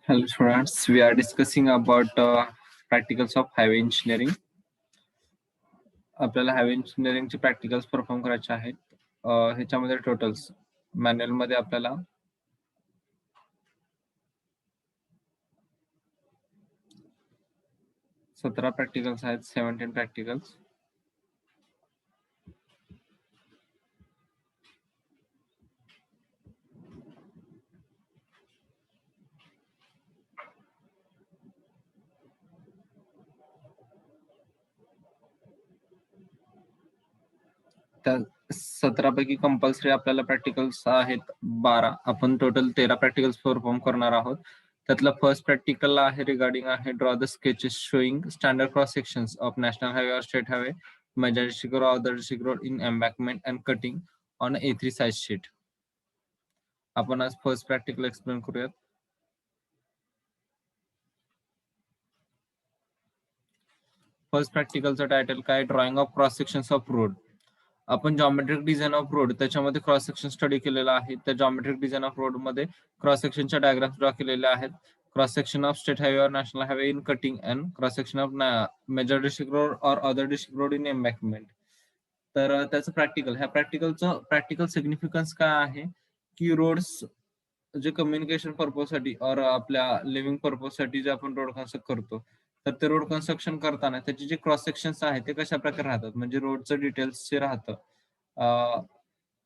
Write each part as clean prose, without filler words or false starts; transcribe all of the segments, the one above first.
Hello students, we are discussing about practicals of highway engineering. आपल्याला highway इंजिनिअरिंगचे practicals perform करायचे आहेत. ह्याच्यामध्ये totals manual मध्ये आपल्याला 17 प्रॅक्टिकल्स आहेत, 17 प्रॅक्टिकल्स. त्या 17 पैकी कंपल्सरी आपल्याला प्रॅक्टिकल्स आहेत 12. आपण टोटल 13 प्रॅक्टिकल्स परफॉर्म करणार आहोत. त्यातला फर्स्ट प्रॅक्टिकल आहे रिगार्डिंग आहे draw the sketches showing standard cross sections of national highway और state highway, major district road, other district road in embankment and cutting on A3 size sheet. आपण आज first practical explain करूयात. First प्रॅक्टिकलचं title काय? Drawing of cross sections of road. आपण geometric design of road त्याच्यामध्ये cross section study केलेला आहे. त्या जॉमेट्रिक डिझाईन ऑफ रोड मध्ये क्रॉस सेक्शनच्या डायग्राम्स ड्रॉ केलेल्या आहेत. Cross section of state highway और national highway in cutting and cross section of major district road और other district road in embankment. तर त्याचं प्रॅक्टिकल, ह्या प्रॅक्टिकलचं प्रॅक्टिकल सिग्निफिकन्स काय आहे की रोड्स जे कम्युनिकेशन पर्पजसाठी और आपल्या लिव्हिंग पर्पजसाठी जे आपण रोड कन्स्ट्रक्ट करतो, तर ते रोड कन्स्ट्रक्शन करताना त्याचे जे क्रॉस सेक्शन्स आहेत ते कशा प्रकारे राहतात, म्हणजे रोडचं डिटेल्स जे राहतं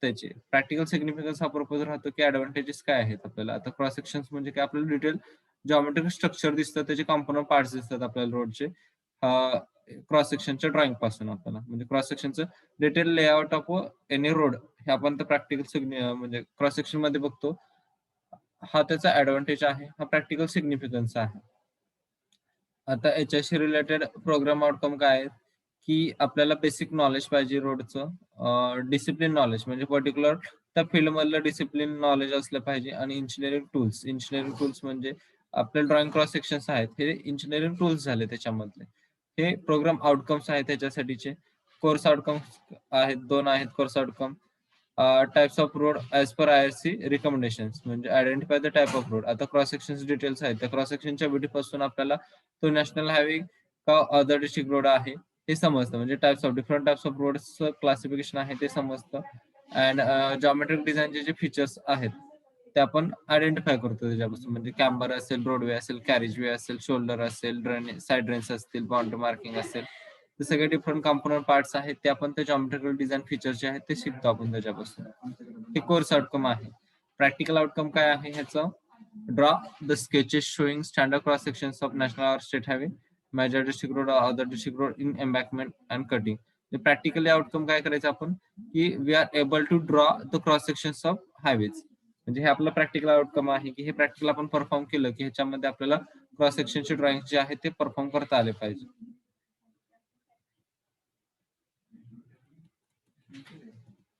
त्याचे प्रॅक्टिकल सिग्निफिकन्स हा पर्पज राहतो की ऍडव्हान्टेजेस काय आहेत आपल्याला. आता क्रॉस सेक्शन्स म्हणजे काय, आपल्याला डिटेल जॉमेट्रिक स्ट्रक्चर दिसतं, त्याचे कॉम्पोनंट पार्ट्स दिसतात आपल्याला रोडचे क्रॉस सेक्शनच्या ड्रॉइंग पासून. आपल्याला म्हणजे क्रॉस सेक्शनचं detail layout of any road हे आपण तर प्रॅक्टिकल म्हणजे क्रॉस सेक्शन मध्ये बघतो. हा त्याचा ऍडव्हान्टेज आहे, हा प्रॅक्टिकल सिग्निफिकन्स आहे. आता याच्याशी रिलेटेड प्रोग्राम आउटकम काय आहे की आपल्याला बेसिक नॉलेज पाहिजे रोडचं, डिसिप्लिन नॉलेज म्हणजे पर्टिक्युलर त्या फील्ड मधलं डिसिप्लिन नॉलेज असलं पाहिजे. आणि इंजिनिअरिंग टूल्स म्हणजे आपले ड्रॉइंग क्रॉस सेक्शन्स आहेत हे इंजिनिअरिंग टूल्स झाले त्याच्यामधले. हे प्रोग्राम आउटकम्स आहेत त्याच्यासाठीचे. कोर्स आउटकम्स आहेत, 2 आहेत course outcome. Types of road as per IRC recommendations म्हणजे identify the type of road. आता क्रॉस सेक्शन डिटेल्स आहेत, त्या क्रॉस सेक्शनच्या पासून आपल्याला तो नॅशनल हायवे का अदर डिस्ट्रिक्ट रोड आहे हे समजतं. म्हणजे different types of roads classification आहे ते समजतं. अँड जॉमेट्रिक डिझाईनचे जे फीचर्स आहेत ते आपण आयडेंटिफाय करतो त्याच्यापासून. म्हणजे कॅम्बर असेल, रोडवे असेल, कॅरेजवे असेल, शोल्डर असेल, साईड ड्रेन्स असतील, बाउंड्री मार्किंग असेल, ते सगळे डिफरंट कॉम्पोनंट पार्ट्स आहेत ते आपण त्या जॉमेट्रिकल डिझाईन फीचर्स जे आहेत ते शिकतो आपण त्याच्यापासून. हे कोर्स आउटकम आहे. प्रॅक्टिकल आउटकम काय आहे ह्याचं? Draw the sketches showing standard cross sections of national और state highway, major district road, other district road in embankment and cutting. Practically outcome काय करायचं आपण की we are able to draw the cross sections of highways. म्हणजे हे आपलं practical outcome आहे की हे प्रॅक्टिकल आपण परफॉर्म केलं की ह्याच्यामध्ये आपल्याला क्रॉस सेक्शनचे ड्रॉइंग जे आहे ते परफॉर्म करता आले पाहिजे.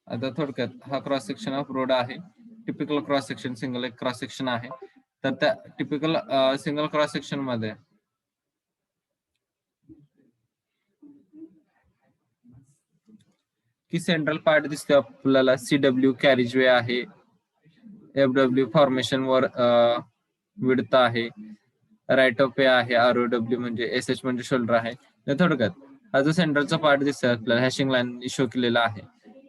आता थोडक्यात हा क्रॉस सेक्शन ऑफ रोड आहे. टिपिकल क्रॉस सेक्शन सिंगल एक क्रॉस सेक्शन आहे. तर त्या टिपिकल सिंगल क्रॉस सेक्शन मध्ये की सेंट्रल पार्ट दिसते आपल्याला, CW कॅरेजवे आहे, FW फॉर्मेशन वर विड्थ आहे, राईट ऑफ वे आहे, ROW म्हणजे SH म्हणजे शोल्डर आहे. थोडक्यात हा जो सेंट्रलचा पार्ट दिसतोय आपल्याला हॅशिंग लाईन शो केलेला आहे,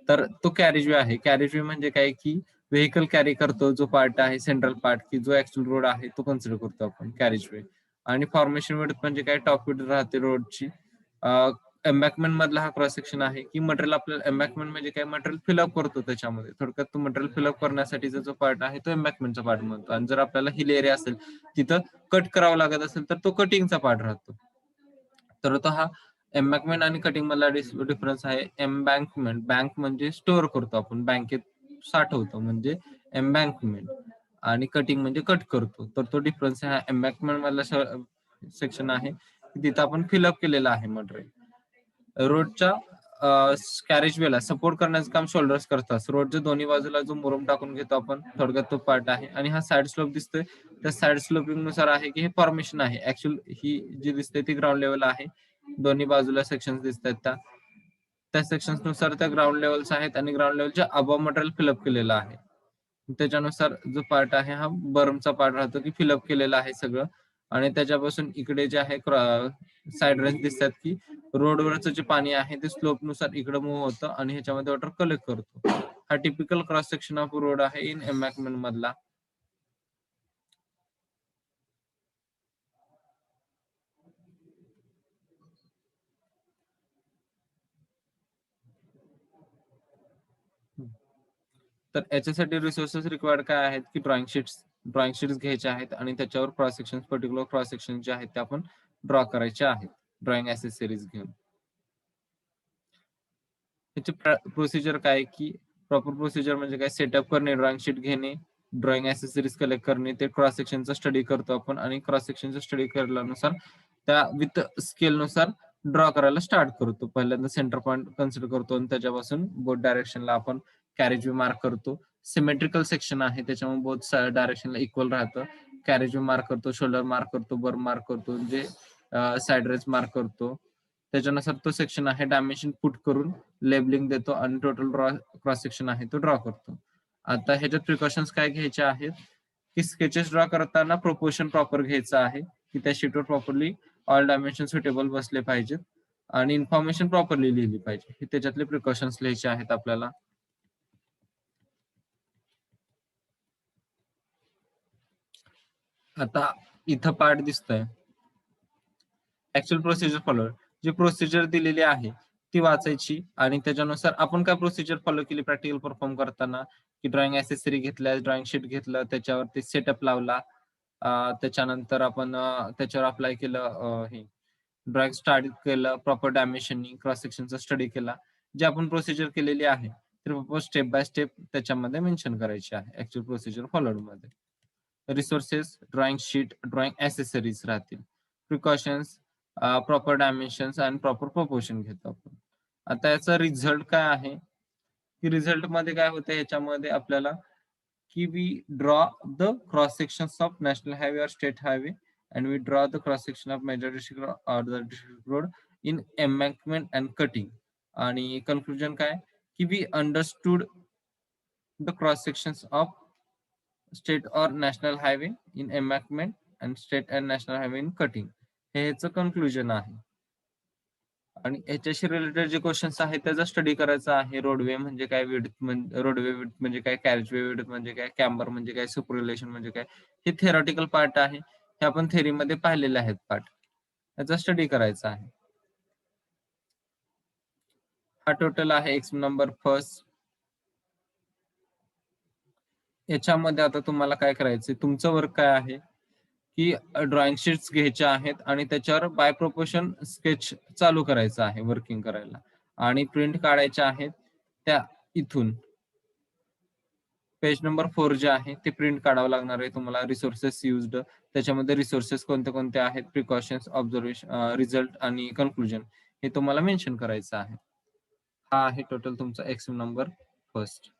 तर तो कॅरेजवे आहे. कॅरेजवे म्हणजे काय की व्हेकल कॅरी करतो जो पार्ट आहे, सेंट्रल पार्ट की जो ऍक्च्युअल रोड आहे तो कन्सिडर करतो आपण कॅरेजवे. आणि फॉर्मेशन विड्थ म्हणजे काय, टॉप विड्थ राहते रोडची. एम्बॅकमेंट मधला हा क्रॉस सेक्शन आहे की मटेरियल आपल्याला, एम्बॅकमेंट म्हणजे काय, मटेरियल फिलअप करतो त्याच्यामध्ये. थोडक्यात तो मटेरियल फिलअप करण्यासाठीचा जो पार्ट आहे तो एम्बॅकमेंटचा पार्ट म्हणतो. आणि जर आपल्याला हिल एरिया असेल तिथं कट करावं लागत असेल तर तो कटिंगचा पार्ट राहतो. तर तो हा एम्बॅकमेंट आणि कटिंग मधला डिफरन्स आहे. एम्बॅकमेंट, बँक म्हणजे स्टोअर करतो आपण, बँकेत साठवतो म्हणजे एम्बॅकमेंट. आणि कटिंग म्हणजे कट करतो. तर तो डिफरन्स हा एम्बॅकमेंट मधला सेक्शन आहे तिथं आपण फिलअप केलेला आहे मटेरियल. रोडच्या कॅरेजवेला सपोर्ट करण्याचं काम शोल्डर्स करतात. रोडच्या दोन्ही बाजूला जो मुरुम टाकून घेतो आपण, थोडक्यात तो पार्ट आहे. आणि हा साइड स्लोप दिसतोय, त्या साइड स्लोपिंग नुसार आहे की हे फॉर्मेशन आहे. ऍक्च्युअल ही जी दिसते ती ग्राउंड लेवल आहे. दोन्ही बाजूला सेक्शन दिसत आहेत, त्या सेक्शन्स नुसार त्या ग्राउंड लेवल्स आहेत आणि ग्राउंड लेवलच्या अबव मटेरियल फिलअप केलेलं आहे. त्याच्यानुसार जो पार्ट आहे हा बर्मचा पार्ट राहतो की फिलअप केलेला आहे सगळं आणि त्याच्यापासून इकडे जे आहे साइड रेंज दिसतात की रोडवरचं जे पाणी आहे ते स्लोप नुसार इकडे मूव्ह होतं आणि ह्याच्यामध्ये वॉटर कलेक्ट करतो. हा typical cross section of road आहे इन एम्बॅकमेंट मधला. तर याच्यासाठी रिसोर्सेस रिक्वायर्ड काय आहेत की ड्रॉइंग शीट्स घ्यायचे आहेत आणि त्याच्यावर cross section particular cross section जे आहेत ते आपण ड्रॉ करायचे आहेत ड्रॉइंग ऍसेसरीज घेऊन. त्याची प्रोसिजर काय की प्रॉपर प्रोसिजर म्हणजे काय सेटअप करणे, ड्रॉइंग शीट घेणे, ड्रॉइंग ऍसेसरीज कलेक्ट करणे, ते क्रॉस सेक्शनचा स्टडी करतो आपण आणि क्रॉस सेक्शनचा स्टडी केल्यानुसार त्या विथ स्केल नुसार ड्रॉ करायला स्टार्ट करतो. पहिल्यांदा सेंटर पॉईंट कन्सिडर करतो आणि त्याच्यापासून बोथ डायरेक्शनला आपण कॅरेज वे मार्क करतो. सिमेट्रिकल सेक्शन आहे त्याच्यामुळे बोथ डायरेक्शनला इक्वल राहतं. कॅरेज वे मार्क करतो, शोल्डर मार्क करतो, बर मार्क करतो, म्हणजे साइड रेज मार्क करतो. त्याच्यानुसार तो सेक्शन आहे डायमेन्शन पुट करून लेबलिंग देतो आणि टोटल क्रॉस सेक्शन आहे तो ड्रॉ करतो. आता ह्याच्यात प्रिकॉशन्स काय घ्यायचे आहेत की स्केचेस ड्रॉ करताना प्रोपोर्शन प्रॉपर घ्यायचं आहे की त्या शीटवर प्रॉपरली ऑल डायमेन्शन सुटेबल बसले पाहिजेत आणि इन्फॉर्मेशन प्रॉपरली लिहिली पाहिजे. हे त्याच्यातले प्रिकॉशन्स लिहायचे आहेत आपल्याला. आता इथं पार्ट दिसतोय ऍक्च्युअल प्रोसिजर फॉलो. जी प्रोसिजर दिलेली आहे ती वाचायची आणि त्याच्यानुसार आपण काय प्रोसिजर फॉलो केली प्रॅक्टिकल परफॉर्म करताना की ड्रॉइंग ऍसेसरी घेतल्या, ड्रॉइंग शीट घेतलं, त्याच्यावरती सेटअप लावला, त्याच्यानंतर आपण त्याच्यावर अप्लाय केलं, हे ड्रॉइंग स्टार्ट केलं, प्रॉपर डायमेन्शनिंग क्रॉस सेक्शनचा स्टडी केला. जे आपण प्रोसिजर केलेली आहे ते स्टेप बाय स्टेप त्याच्यामध्ये मेन्शन करायची आहे ऍक्च्युअल प्रोसिजर फॉलोड मध्ये. Resources, drawing sheet, drawing accessories राहतील. प्रिकॉशन्स, प्रॉपर डायमेन्शन्स आणि प्रॉपर प्रोपोर्शन घेतो आपण. आता याचा रिझल्ट काय आहे की रिझल्ट मध्ये काय होतं ह्याच्यामध्ये आपल्याला की we draw the cross sections of national highway और state highway and we draw the cross section of major district और the district road in embankment and cutting. आणि कन्क्लुजन काय की we understood the cross sections of state और national highway in embankment and state and national highway in cutting. हे याचं conclusion आहे. आणि याच्याशी रिलेटेड जे क्वेश्चन्स आहेत त्याचा स्टडी करायचा आहे. रोडवे म्हणजे काय, रोडवे विड्थ म्हणजे काय, कॅरेजवे विड्थ म्हणजे काय, कॅम्बर म्हणजे काय, सुपरलेशन म्हणजे काय, हे थेरॉटिकल पार्ट आहे. हे आपण थेरीमध्ये पाहिलेले आहेत पार्ट. याचा स्टडी करायचा आहे. हा टोटल आहे एक्स नंबर फर्स्ट. याच्यामध्ये आता तुम्हाला काय करायचंय, तुमचं वर्क काय आहे की ड्रॉइंग शीट्स घ्यायच्या आहेत आणि त्याच्यावर बाय प्रोपोर्शन स्केच चालू करायचं आहे वर्किंग करायला आणि प्रिंट काढायच्या आहेत. त्या इथून पेज नंबर 4 जे आहे ते प्रिंट काढावं लागणार आहे तुम्हाला. रिसोर्सेस युज्ड, त्याच्यामध्ये रिसोर्सेस कोणते कोणते आहेत, प्रिकॉशन्स, ऑब्झर्वेशन, रिझल्ट आणि कन्क्लुजन हे तुम्हाला मेन्शन करायचं आहे. हा आहे टोटल तुमचा एक्स नंबर फर्स्ट.